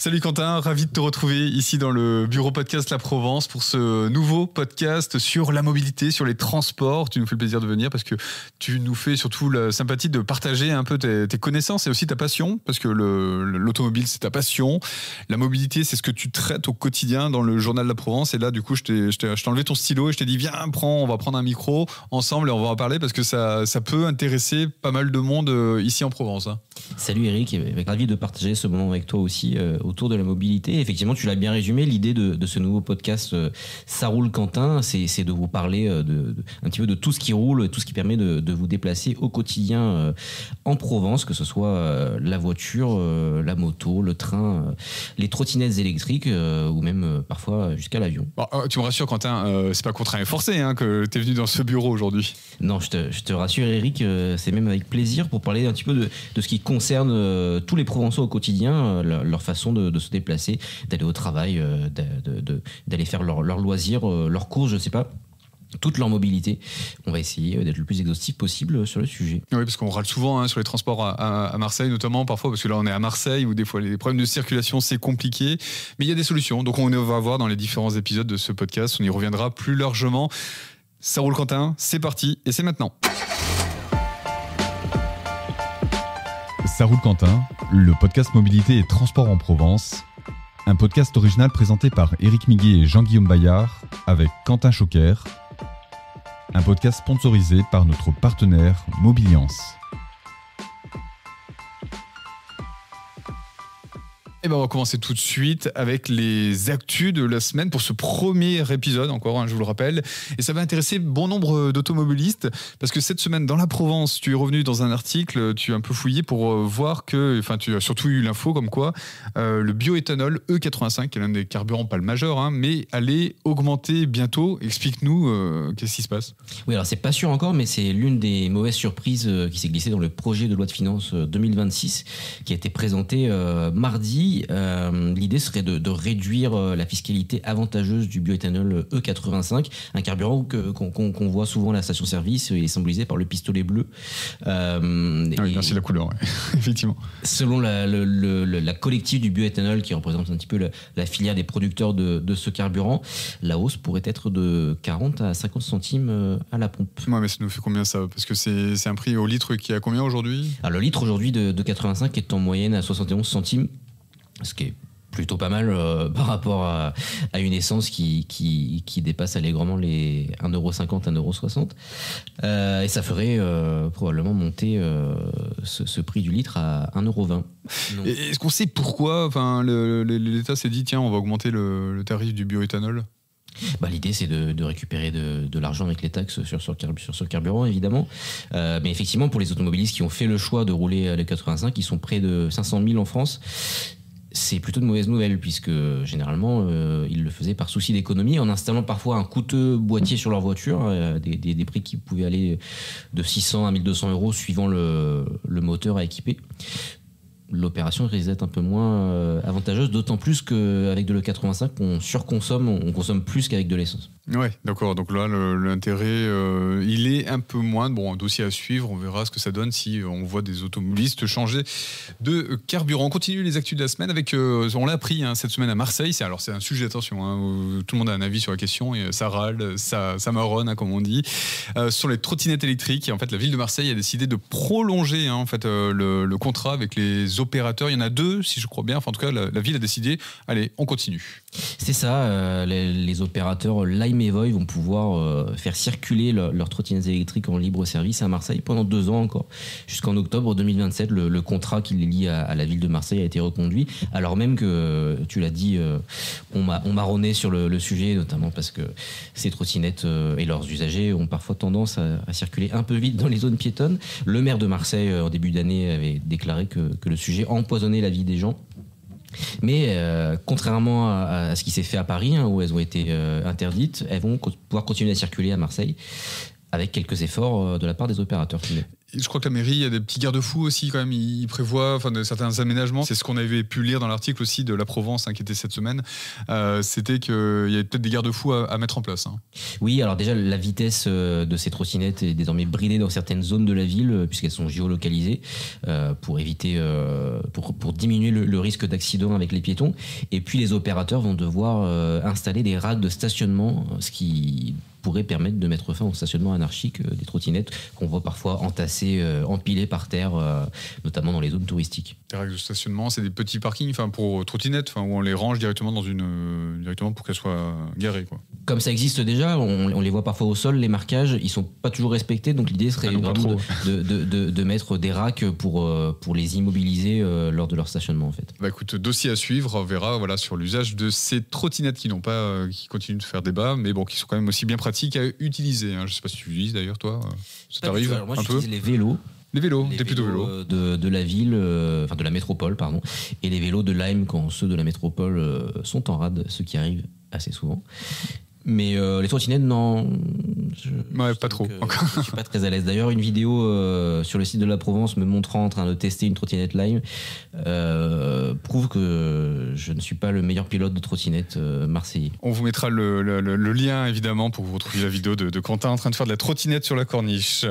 Salut Quentin, ravi de te retrouver ici dans le bureau podcast La Provence pour ce nouveau podcast sur la mobilité, sur les transports. Tu nous fais le plaisir de venir parce que tu nous fais surtout la sympathie de partager un peu tes connaissances et aussi ta passion, parce que l'automobile c'est ta passion. La mobilité c'est ce que tu traites au quotidien dans le journal de La Provence. Et là du coup je t'ai enlevé ton stylo et je t'ai dit viens, on va prendre un micro ensemble et on va en parler parce que ça peut intéresser pas mal de monde ici en Provence. Hein. Salut Eric, ravi de partager ce moment avec toi aussi autour de la mobilité. Effectivement, tu l'as bien résumé, l'idée de ce nouveau podcast Ça roule Quentin, c'est de vous parler un petit peu de tout ce qui roule, tout ce qui permet de vous déplacer au quotidien en Provence, que ce soit la voiture, la moto, le train, les trottinettes électriques ou même parfois jusqu'à l'avion. Bon, tu me rassures Quentin, c'est pas contraint et forcé que tu es venu dans ce bureau aujourd'hui. Non, je te rassure Eric, c'est même avec plaisir pour parler un petit peu de ce qui concerne tous les Provençaux au quotidien, leur façon de se déplacer, d'aller au travail, d'aller faire leurs loisirs, leurs courses, je sais pas. Toute leur mobilité. On va essayer d'être le plus exhaustif possible sur le sujet. Oui, parce qu'on râle souvent sur les transports à Marseille, notamment parfois, parce que là on est à Marseille où des fois les problèmes de circulation c'est compliqué, mais il y a des solutions. Donc on va voir dans les différents épisodes de ce podcast, on y reviendra plus largement. Ça roule Quentin, c'est parti et c'est maintenant. Ça roule Quentin, le podcast mobilité et transport en Provence. Un podcast original présenté par Éric Miguet et Jean-Guillaume Bayard avec Quentin Choquer. Un podcast sponsorisé par notre partenaire Mobiliance. Et on va commencer tout de suite avec les actus de la semaine pour ce premier épisode, encore, je vous le rappelle. Et ça va intéresser bon nombre d'automobilistes parce que cette semaine, dans la Provence, tu es revenu dans un article, tu as un peu fouillé pour voir que, tu as surtout eu l'info comme quoi le bioéthanol E85, qui est l'un des carburants pas le majeur, mais allait augmenter bientôt. Explique-nous qu'est-ce qui se passe. Oui, alors c'est pas sûr encore, mais c'est l'une des mauvaises surprises qui s'est glissée dans le projet de loi de finances 2026 qui a été présenté mardi. L'idée serait de réduire la fiscalité avantageuse du bioéthanol E85, un carburant qu'on voit souvent à la station-service et symbolisé par le pistolet bleu. Oui, merci la couleur, ouais. Effectivement. Selon la collective du bioéthanol, qui représente un petit peu la filière des producteurs de ce carburant, la hausse pourrait être de 40 à 50 centimes à la pompe. Ouais, mais ça nous fait combien ça ? Parce que c'est un prix au litre qui est à combien aujourd'hui ? Alors, le litre aujourd'hui de 85 est en moyenne à 71 centimes. Ce qui est plutôt pas mal par rapport à une essence qui dépasse allègrement les 1,50 €, 1,60 €. Et ça ferait probablement monter ce prix du litre à 1,20 €. Est-ce qu'on sait pourquoi l'État s'est dit tiens, on va augmenter le tarif du bioéthanol ? L'idée c'est de récupérer de l'argent avec les taxes sur ce carburant évidemment, mais effectivement pour les automobilistes qui ont fait le choix de rouler à l'E85, ils sont près de 500 000 en France. C'est plutôt de mauvaise nouvelle puisque généralement ils le faisaient par souci d'économie en installant parfois un coûteux boîtier sur leur voiture, des prix qui pouvaient aller de 600 à 1200 € suivant le moteur à équiper. L'opération risque d'être un peu moins avantageuse, d'autant plus qu'avec de l'E85 on consomme plus qu'avec de l'essence. Ouais, d'accord. Donc là, l'intérêt, il est un peu moins. Bon, un dossier à suivre. On verra ce que ça donne si on voit des automobilistes changer de carburant. On continue les actus de la semaine avec, on l'a appris cette semaine à Marseille. C'est un sujet, attention, tout le monde a un avis sur la question et ça râle, ça marronne, comme on dit. Sur les trottinettes électriques, et en fait, la ville de Marseille a décidé de prolonger le contrat avec les opérateurs. Il y en a 2, si je crois bien. Enfin, en tout cas, la ville a décidé. Allez, on continue. C'est ça. Les opérateurs Lime et Voy vont pouvoir faire circuler leurs trottinettes électriques en libre service à Marseille pendant 2 ans encore, jusqu'en octobre 2027. Le contrat qui les lie à la ville de Marseille a été reconduit, alors même que, tu l'as dit, on marronnait sur le sujet, notamment parce que ces trottinettes et leurs usagers ont parfois tendance à circuler un peu vite dans les zones piétonnes. Le maire de Marseille, en début d'année, avait déclaré que le sujet empoisonnait la vie des gens. Mais contrairement à ce qui s'est fait à Paris, où elles ont été interdites, elles vont pouvoir continuer à circuler à Marseille avec quelques efforts de la part des opérateurs. je crois que la mairie, il y a des petits garde-fous aussi quand même. Ils prévoient certains aménagements. C'est ce qu'on avait pu lire dans l'article aussi de la Provence qui était cette semaine. C'était qu'il y avait peut-être des garde-fous à mettre en place. Oui, alors déjà la vitesse de ces trottinettes est désormais bridée dans certaines zones de la ville puisqu'elles sont géolocalisées pour éviter, pour diminuer le risque d'accident avec les piétons. Et puis les opérateurs vont devoir installer des racks de stationnement, ce qui pourrait permettre de mettre fin au stationnement anarchique des trottinettes qu'on voit parfois entassées, empilées par terre, notamment dans les zones touristiques. Les racks de stationnement, c'est des petits parkings pour trottinettes où on les range directement directement pour qu'elles soient garées, quoi. Comme ça existe déjà, on les voit parfois au sol, les marquages, ils sont pas toujours respectés, donc l'idée serait vraiment de mettre des racks pour les immobiliser lors de leur stationnement en fait. Écoute, dossier à suivre, on verra sur l'usage de ces trottinettes qui continuent de faire débat, mais qui sont quand même aussi bien pratiques à utiliser. Je sais pas si tu utilises d'ailleurs toi, ça t'arrive alors moi, un peu. J'utilise les vélos. Les vélos, t'es plutôt vélo. De la ville, de la métropole, pardon, et les vélos de Lime quand ceux de la métropole sont en rade, ce qui arrive assez souvent. Mais les trottinettes, non. Pas trop. Je suis pas très à l'aise. D'ailleurs, une vidéo sur le site de la Provence me montrant en train de tester une trottinette Lime prouve que je ne suis pas le meilleur pilote de trottinette marseillais. On vous mettra le lien évidemment pour que vous retrouviez la vidéo de Quentin en train de faire de la trottinette sur la corniche.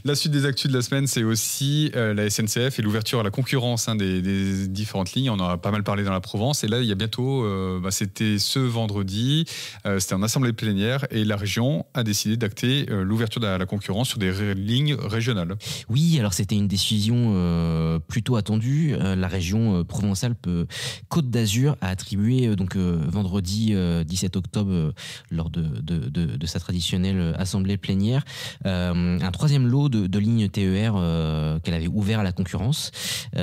La suite des actus de la semaine, c'est aussi la SNCF et l'ouverture à la concurrence des différentes lignes. On en a pas mal parlé dans la Provence. Et là, il y a bientôt, c'était ce vendredi, c'était en assemblée plénière et la région a décidé d'acter l'ouverture à la concurrence sur des lignes régionales. Oui, alors c'était une décision plutôt attendue. La région Provence-Alpes-Côte d'Azur a attribué vendredi 17 octobre lors de sa traditionnelle assemblée plénière un troisième lot de lignes TER qu'elle avait ouvert à la concurrence.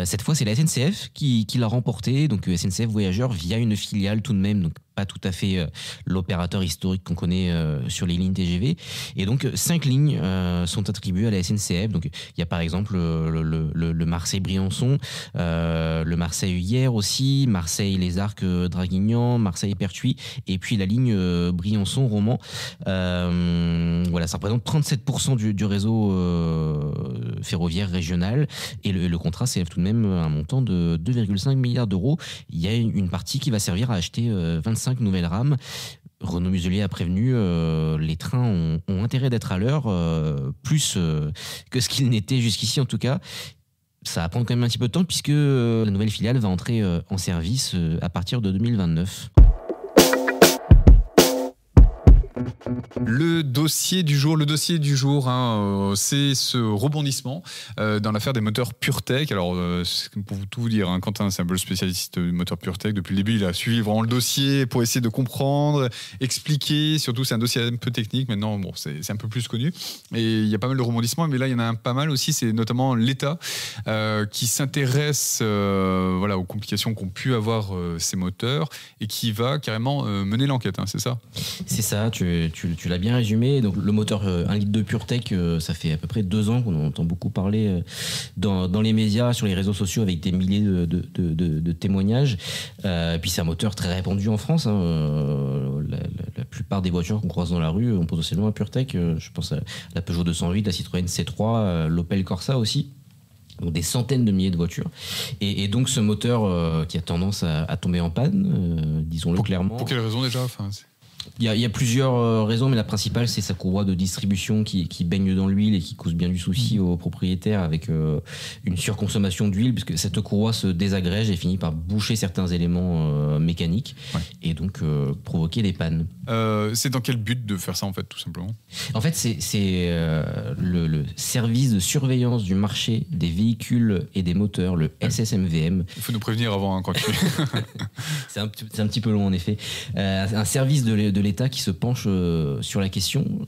Cette fois, c'est la SNCF qui l'a remporté, donc SNCF Voyageurs via une filiale tout de même, donc pas tout à fait l'opérateur historique qu'on connaît sur les lignes TGV. Et donc, 5 lignes sont attribuées à la SNCF. Donc, il y a par exemple le Marseille-Briançon, le Marseille-Hyères aussi, Marseille-Les Arcs Draguignan, Marseille-Pertuis, et puis la ligne Briançon-Romans. Voilà, ça représente 37% du réseau ferroviaire régional. Et le contrat s'élève tout de même à un montant de 2,5 milliards d'euros. Il y a une partie qui va servir à acheter 25 nouvelles rames. Renaud Muselier a prévenu, les trains ont intérêt d'être à l'heure, plus que ce qu'ils n'étaient jusqu'ici en tout cas. Ça va prendre quand même un petit peu de temps puisque la nouvelle filiale va entrer en service à partir de 2029. Le dossier du jour, c'est ce rebondissement dans l'affaire des moteurs PureTech. Alors, pour tout vous dire, Quentin, c'est un peu le spécialiste du moteur PureTech. Depuis le début, il a suivi vraiment le dossier pour essayer de comprendre, expliquer. Surtout, c'est un dossier un peu technique. Maintenant, c'est un peu plus connu. Et il y a pas mal de rebondissements, mais là, il y en a un pas mal aussi. C'est notamment l'État qui s'intéresse aux complications qu'ont pu avoir ces moteurs et qui va carrément mener l'enquête. C'est ça ? C'est ça, tu l'as bien résumé. Donc, le moteur 1 litre de PureTech, ça fait à peu près 2 ans qu'on en entend beaucoup parler dans les médias, sur les réseaux sociaux, avec des milliers de témoignages. Puis c'est un moteur très répandu en France. La plupart des voitures qu'on croise dans la rue ont potentiellement un PureTech. Je pense à la Peugeot 208, la Citroën C3, l'Opel Corsa aussi. Donc des centaines de milliers de voitures. Et donc ce moteur qui a tendance à tomber en panne, disons-le clairement. Pour quelle raison déjà ? Il y a plusieurs raisons, mais la principale, c'est sa courroie de distribution qui baigne dans l'huile et qui cause bien du souci aux propriétaires avec une surconsommation d'huile, puisque cette courroie se désagrège et finit par boucher certains éléments mécaniques et donc provoquer des pannes. C'est dans quel but de faire ça, en fait, tout simplement ? En fait, c'est le service de surveillance du marché des véhicules et des moteurs, le SSMVM. Il faut nous prévenir avant, quand tu... C'est un petit peu long, en effet. Un service de l'État qui se penche sur la question,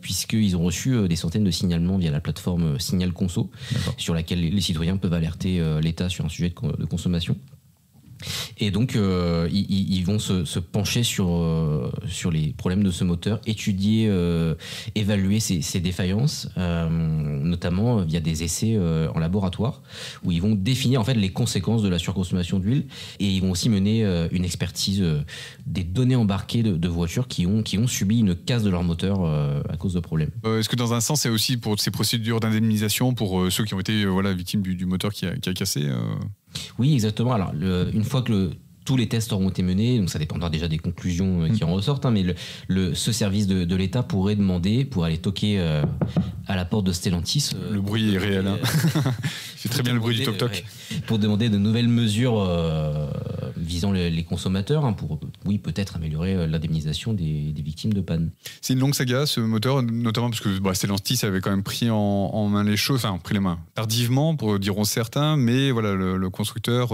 puisqu'ils ont reçu des centaines de signalements via la plateforme Signal Conso, sur laquelle les citoyens peuvent alerter l'État sur un sujet de consommation. Et donc, ils vont se pencher sur les problèmes de ce moteur, étudier, évaluer ses défaillances, notamment via des essais en laboratoire, où ils vont définir en fait les conséquences de la surconsommation d'huile, et ils vont aussi mener une expertise des données embarquées de voitures qui ont subi une casse de leur moteur à cause de problèmes. Est-ce que dans un sens, c'est aussi pour ces procédures d'indemnisation pour ceux qui ont été victimes du moteur qui a cassé Oui, exactement. Alors, une fois que tous les tests auront été menés, donc ça dépendra déjà des conclusions qui en ressortent, mais ce service de l'État pourrait demander, pour aller toquer à la porte de Stellantis... le bruit est réel. C'est très bien le bruit du toc-toc. Pour demander de nouvelles mesures visant les consommateurs, pour peut-être améliorer l'indemnisation des victimes de panne. C'est une longue saga, ce moteur, notamment parce que Stellantis avait quand même pris en main les choses, enfin pris les mains tardivement, diront certains, mais voilà, le constructeur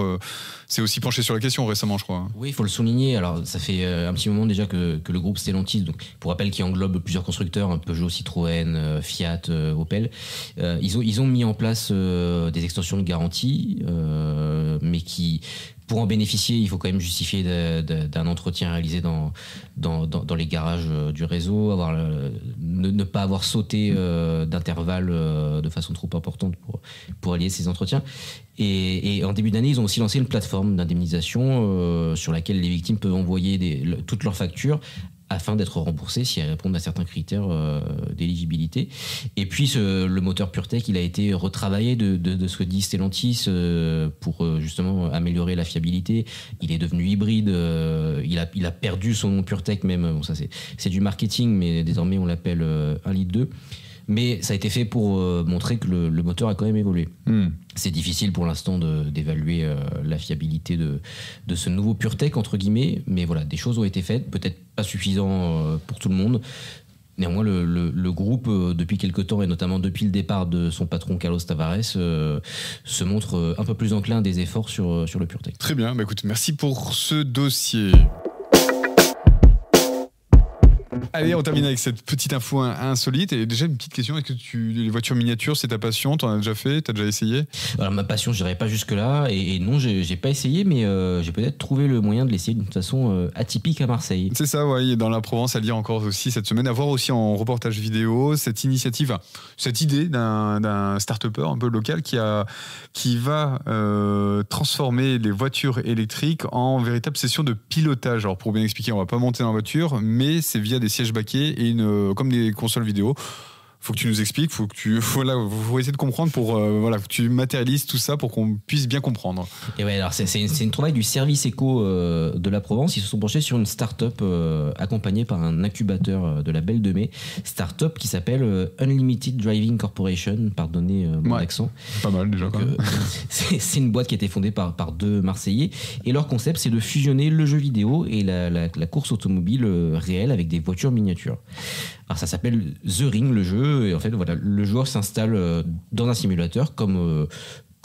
s'est aussi penché sur la question récemment, je crois. Oui, il faut le souligner. Alors, ça fait un petit moment déjà que le groupe Stellantis, donc, pour rappel, qui englobe plusieurs constructeurs, Peugeot, Citroën, Fiat, Opel, ils ont mis en place des extensions de garantie, mais qui... Pour en bénéficier, il faut quand même justifier d'un entretien réalisé dans les garages du réseau, ne pas avoir sauté d'intervalle de façon trop importante pour allier ces entretiens. Et en début d'année, ils ont aussi lancé une plateforme d'indemnisation sur laquelle les victimes peuvent envoyer toutes leurs factures afin d'être remboursés si elles répondent à certains critères d'éligibilité. Et puis le moteur PureTech, il a été retravaillé de ce que dit Stellantis pour justement améliorer la fiabilité. Il est devenu hybride, il a perdu son nom PureTech même. Bon, ça c'est du marketing, mais désormais on l'appelle 1,2 litre. Mais ça a été fait pour montrer que le moteur a quand même évolué. C'est difficile pour l'instant d'évaluer la fiabilité de ce nouveau PureTech, entre guillemets, mais voilà, des choses ont été faites, peut-être pas suffisant pour tout le monde. Néanmoins, le groupe, depuis quelque temps, et notamment depuis le départ de son patron Carlos Tavares, se montre un peu plus enclin des efforts sur le PureTech. Très bien, écoute, merci pour ce dossier. Allez, on termine avec cette petite info insolite. Et déjà, une petite question, est-ce que les voitures miniatures, c'est ta passion? T'en as déjà fait? T'as déjà essayé? Alors, ma passion, je dirais pas jusque-là. Et non, j'ai pas essayé, mais j'ai peut-être trouvé le moyen de l'essayer d'une façon atypique à Marseille. C'est ça, ouais. Dans la Provence, à lire encore aussi cette semaine. À voir aussi en reportage vidéo cette initiative, cette idée d'un start-upper un peu local qui va transformer les voitures électriques en véritable session de pilotage. Alors, pour bien expliquer, on va pas monter dans la voiture, mais c'est via des sièges baquets et comme des consoles vidéo. Faut que tu nous expliques, faut essayer de comprendre pour que tu matérialises tout ça pour qu'on puisse bien comprendre. Et ouais, alors c'est une trouvaille du service éco de la Provence. Ils se sont penchés sur une start-up accompagnée par un incubateur de la Belle de Mai, start-up qui s'appelle Unlimited Driving Corporation, pardonnez mon accent. Pas mal déjà. Donc, c'est une boîte qui a été fondée par deux Marseillais et leur concept c'est de fusionner le jeu vidéo et la course automobile réelle avec des voitures miniatures. Alors ça s'appelle The Ring, le jeu, et en fait voilà, le joueur s'installe dans un simulateur comme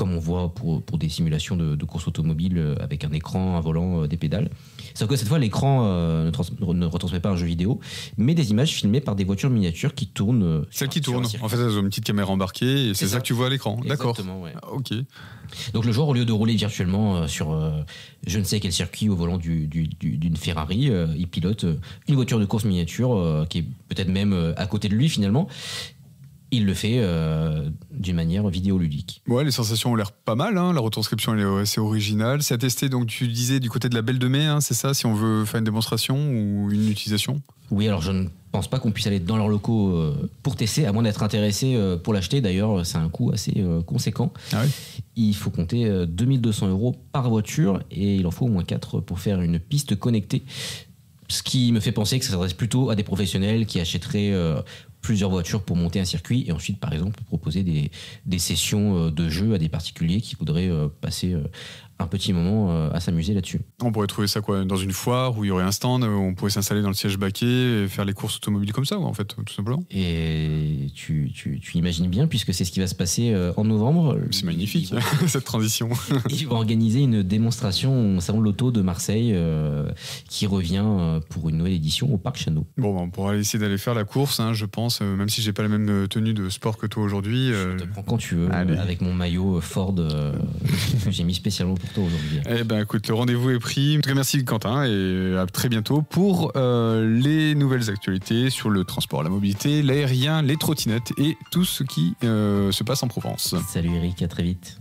on voit pour des simulations de course automobile avec un écran, un volant, des pédales. Sauf que cette fois l'écran ne retransmet pas un jeu vidéo, mais des images filmées par des voitures miniatures qui tournent. Celles qui tournent. En fait, elles ont une petite caméra embarquée et c'est ça que tu vois à l'écran. Exactement, d'accord. Ouais. Ok. Donc le joueur, au lieu de rouler virtuellement sur je ne sais quel circuit au volant d'une Ferrari, il pilote une voiture de course miniature qui est peut-être même à côté de lui finalement. Il le fait d'une manière vidéoludique. Ouais, les sensations ont l'air pas mal, la retranscription elle est assez originale. C'est à tester, donc tu disais du côté de la Belle de Mai, c'est ça, si on veut faire une démonstration ou une utilisation? Oui, alors je ne pense pas qu'on puisse aller dans leurs locaux pour tester, à moins d'être intéressé pour l'acheter. D'ailleurs, c'est un coût assez conséquent. Ah oui. Il faut compter 2200 € par voiture et il en faut au moins 4 pour faire une piste connectée. Ce qui me fait penser que ça s'adresse plutôt à des professionnels qui achèteraient plusieurs voitures pour monter un circuit et ensuite, par exemple, proposer des sessions de jeu à des particuliers qui voudraient passer un petit moment à s'amuser là-dessus. On pourrait trouver ça dans une foire où il y aurait un stand, où on pourrait s'installer dans le siège baquet et faire les courses automobiles comme ça, en fait, tout simplement. Et tu imagines bien, puisque c'est ce qui va se passer en novembre. C'est magnifique, cette transition. Ils vont organiser une démonstration au Salon de l'Auto de Marseille qui revient pour une nouvelle édition au Parc Chano. Bon, on pourra essayer d'aller faire la course, je pense. Provence, même si j'ai pas la même tenue de sport que toi aujourd'hui. Je te prends quand tu veux, allez. avec mon maillot Ford que j'ai mis spécialement pour toi aujourd'hui. Eh ben écoute, le rendez-vous est pris. En tout cas, merci Quentin et à très bientôt pour les nouvelles actualités sur le transport, la mobilité, l'aérien, les trottinettes et tout ce qui se passe en Provence. Salut Eric, à très vite.